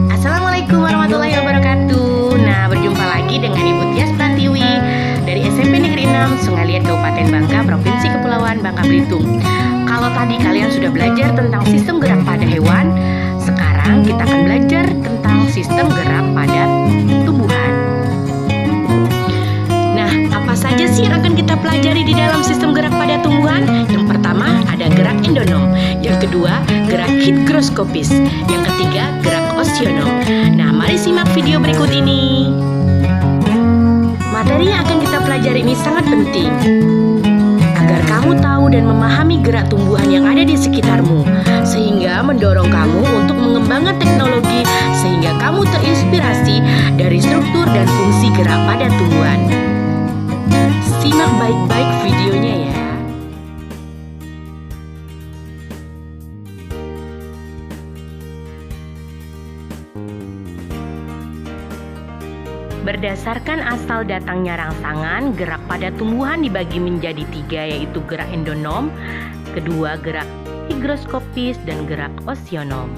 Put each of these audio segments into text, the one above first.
Assalamualaikum warahmatullahi wabarakatuh. Nah, berjumpa lagi dengan Ibu Tias Pratiwi dari SMP Negeri 6 Sungai Liat Kabupaten Bangka, Provinsi Kepulauan Bangka Belitung. Kalau tadi kalian sudah belajar tentang sistem gerak pada hewan, sekarang kita akan belajar tentang sistem gerak pada tumbuhan. Nah, apa saja sih yang akan kita pelajari di dalam sistem gerak pada tumbuhan? Yang pertama ada gerak endonom, yang kedua gerak higroskopis, yang ketiga gerak osionom. Nah, mari simak video berikut ini. Materi yang akan kita pelajari ini sangat penting agar kamu tahu dan memahami gerak tumbuhan yang ada di sekitarmu, sehingga mendorong kamu untuk mengembangkan teknologi sehingga kamu terinspirasi dari struktur dan fungsi gerak pada tumbuhan. Simak baik-baik videonya ya. Berdasarkan asal datangnya rangsangan, gerak pada tumbuhan dibagi menjadi 3, yaitu gerak endonom, kedua gerak higroskopis, dan gerak osionom.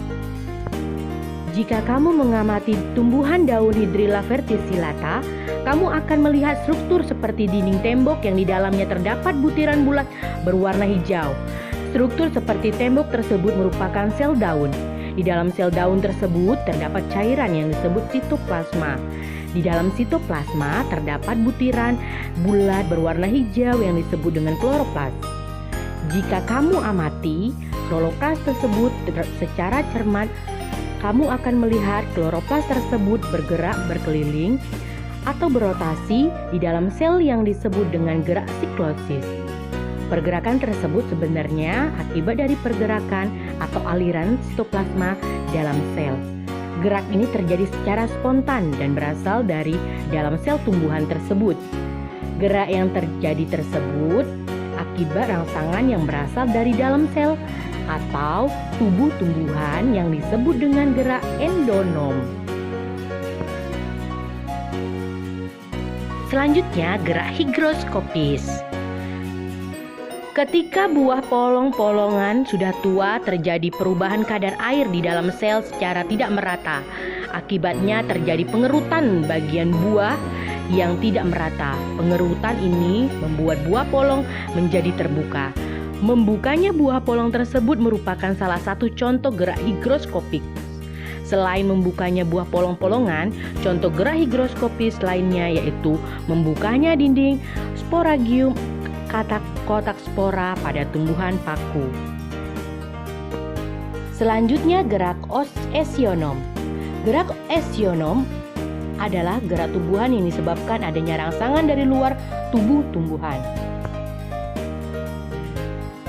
Jika kamu mengamati tumbuhan daun Hydrilla verticillata, kamu akan melihat struktur seperti dinding tembok yang di dalamnya terdapat butiran bulat berwarna hijau. Struktur seperti tembok tersebut merupakan sel daun. Di dalam sel daun tersebut terdapat cairan yang disebut sitoplasma. Di dalam sitoplasma terdapat butiran bulat berwarna hijau yang disebut dengan kloroplas. Jika kamu amati kloroplas tersebut secara cermat, kamu akan melihat kloroplas tersebut bergerak berkeliling atau berotasi di dalam sel yang disebut dengan gerak siklosis. Pergerakan tersebut sebenarnya akibat dari pergerakan atau aliran sitoplasma dalam sel. Gerak ini terjadi secara spontan dan berasal dari dalam sel tumbuhan tersebut. Gerak yang terjadi tersebut akibat rangsangan yang berasal dari dalam sel atau tubuh tumbuhan yang disebut dengan gerak endonom. Selanjutnya, gerak higroskopis. Ketika buah polong-polongan sudah tua, terjadi perubahan kadar air di dalam sel secara tidak merata. Akibatnya terjadi pengerutan bagian buah yang tidak merata. Pengerutan ini membuat buah polong menjadi terbuka. Membukanya buah polong tersebut merupakan salah satu contoh gerak higroskopik. Selain membukanya buah polong-polongan, contoh gerak higroskopis lainnya yaitu membukanya dinding sporagium kotak spora pada tumbuhan paku. Selanjutnya gerak osionom. Gerak osionom adalah gerak tumbuhan yang disebabkan adanya rangsangan dari luar tubuh tumbuhan.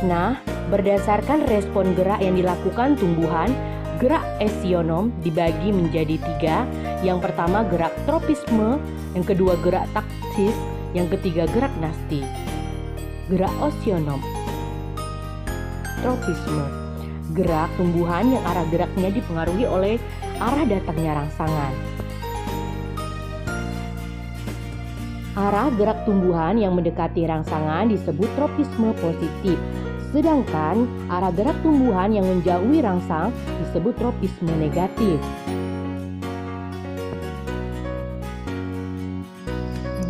Nah, berdasarkan respon gerak yang dilakukan tumbuhan, gerak osionom dibagi menjadi 3. Yang pertama gerak tropisme, yang kedua gerak taktis, yang ketiga gerak nasti. Gerak osionom. Tropisme, gerak tumbuhan yang arah geraknya dipengaruhi oleh arah datangnya rangsangan. Arah gerak tumbuhan yang mendekati rangsangan disebut tropisme positif, sedangkan arah gerak tumbuhan yang menjauhi rangsang disebut tropisme negatif.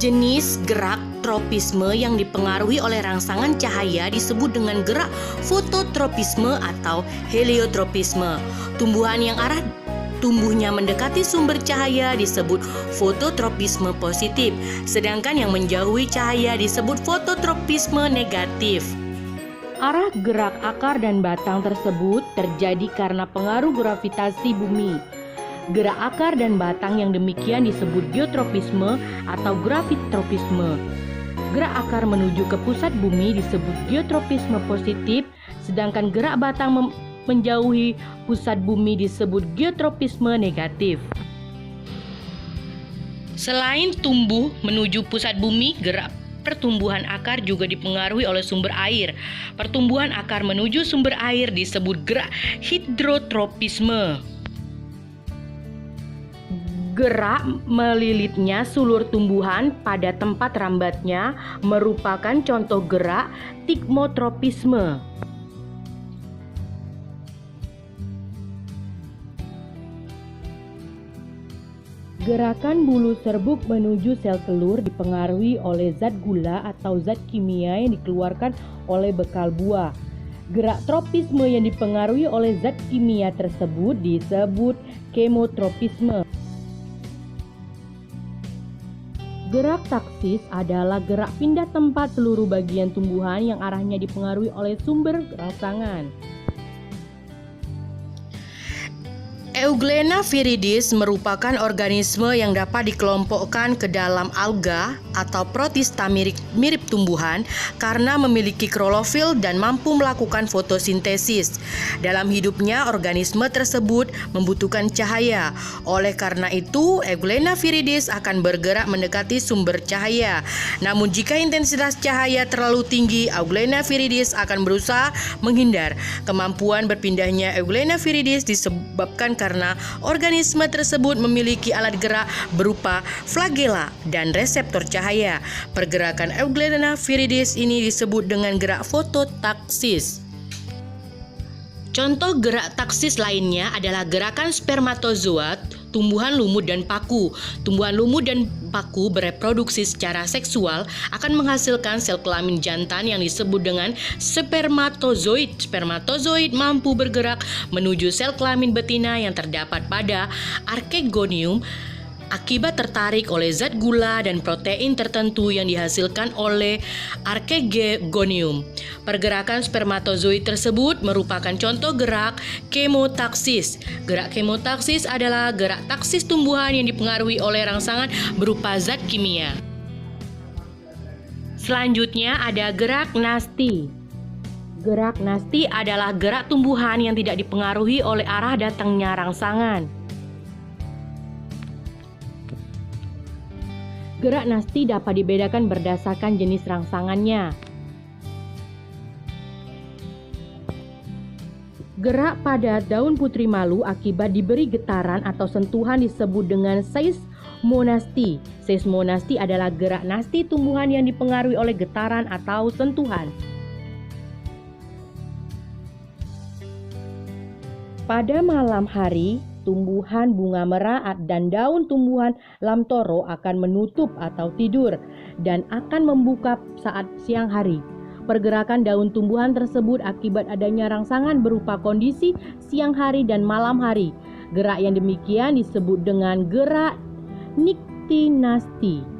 Jenis gerak tropisme yang dipengaruhi oleh rangsangan cahaya disebut dengan gerak fototropisme atau heliotropisme. Tumbuhan yang arah tumbuhnya mendekati sumber cahaya disebut fototropisme positif, sedangkan yang menjauhi cahaya disebut fototropisme negatif. Arah gerak akar dan batang tersebut terjadi karena pengaruh gravitasi bumi. Gerak akar dan batang yang demikian disebut geotropisme atau gravitropisme. Gerak akar menuju ke pusat bumi disebut geotropisme positif, sedangkan gerak batang menjauhi pusat bumi disebut geotropisme negatif. Selain tumbuh menuju pusat bumi, gerak pertumbuhan akar juga dipengaruhi oleh sumber air. Pertumbuhan akar menuju sumber air disebut gerak hidrotropisme. Gerak melilitnya sulur tumbuhan pada tempat rambatnya merupakan contoh gerak tigmotropisme. Gerakan bulu serbuk menuju sel telur dipengaruhi oleh zat gula atau zat kimia yang dikeluarkan oleh bekal buah. Gerak tropisme yang dipengaruhi oleh zat kimia tersebut disebut kemotropisme. Gerak taksis adalah gerak pindah tempat seluruh bagian tumbuhan yang arahnya dipengaruhi oleh sumber rangsangan. Euglena viridis merupakan organisme yang dapat dikelompokkan ke dalam alga atau protista mirip tumbuhan karena memiliki klorofil dan mampu melakukan fotosintesis. Dalam hidupnya, organisme tersebut membutuhkan cahaya. Oleh karena itu, Euglena viridis akan bergerak mendekati sumber cahaya. Namun jika intensitas cahaya terlalu tinggi, Euglena viridis akan berusaha menghindar. Kemampuan berpindahnya Euglena viridis disebabkan karena organisme tersebut memiliki alat gerak berupa flagela dan reseptor cahaya. Pergerakan Euglena viridis ini disebut dengan gerak fototaksis. Contoh gerak taksis lainnya adalah gerakan spermatozoa, tumbuhan lumut dan paku. Tumbuhan lumut dan paku bereproduksi secara seksual akan menghasilkan sel kelamin jantan yang disebut dengan spermatozoid. Spermatozoid mampu bergerak menuju sel kelamin betina yang terdapat pada archegonium akibat tertarik oleh zat gula dan protein tertentu yang dihasilkan oleh archegonium. Pergerakan spermatozoid tersebut merupakan contoh gerak kemotaksis. Gerak kemotaksis adalah gerak taksis tumbuhan yang dipengaruhi oleh rangsangan berupa zat kimia. Selanjutnya ada gerak nasti. Gerak nasti adalah gerak tumbuhan yang tidak dipengaruhi oleh arah datangnya rangsangan. Gerak nasti dapat dibedakan berdasarkan jenis rangsangannya. Gerak pada daun putri malu akibat diberi getaran atau sentuhan disebut dengan seismonasti. Seismonasti adalah gerak nasti tumbuhan yang dipengaruhi oleh getaran atau sentuhan. Pada malam hari, tumbuhan bunga merah dan daun tumbuhan lamtoro akan menutup atau tidur dan akan membuka saat siang hari. Pergerakan daun tumbuhan tersebut akibat adanya rangsangan berupa kondisi siang hari dan malam hari. Gerak yang demikian disebut dengan gerak niktinasti.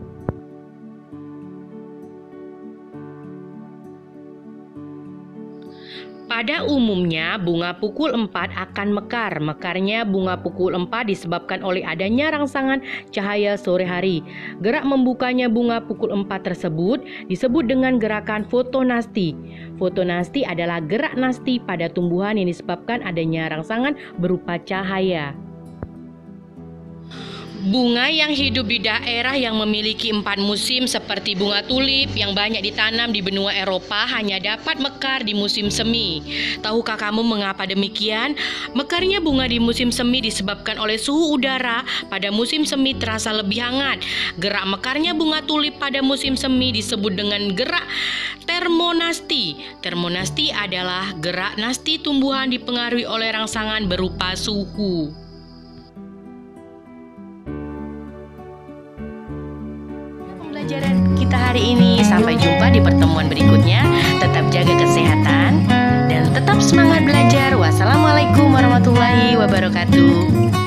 Pada umumnya, bunga pukul 4 akan mekar. Mekarnya bunga pukul 4 disebabkan oleh adanya rangsangan cahaya sore hari. Gerak membukanya bunga pukul 4 tersebut disebut dengan gerakan fotonasti. Fotonasti adalah gerak nasti pada tumbuhan yang disebabkan adanya rangsangan berupa cahaya. Bunga yang hidup di daerah yang memiliki 4 musim seperti bunga tulip yang banyak ditanam di benua Eropa hanya dapat mekar di musim semi. Tahukah kamu mengapa demikian? Mekarnya bunga di musim semi disebabkan oleh suhu udara pada musim semi terasa lebih hangat. Gerak mekarnya bunga tulip pada musim semi disebut dengan gerak termonasti. Termonasti adalah gerak nasti tumbuhan dipengaruhi oleh rangsangan berupa suhu. Pembelajaran kita hari ini, sampai jumpa di pertemuan berikutnya. Tetap jaga kesehatan dan tetap semangat belajar. Wassalamualaikum warahmatullahi wabarakatuh.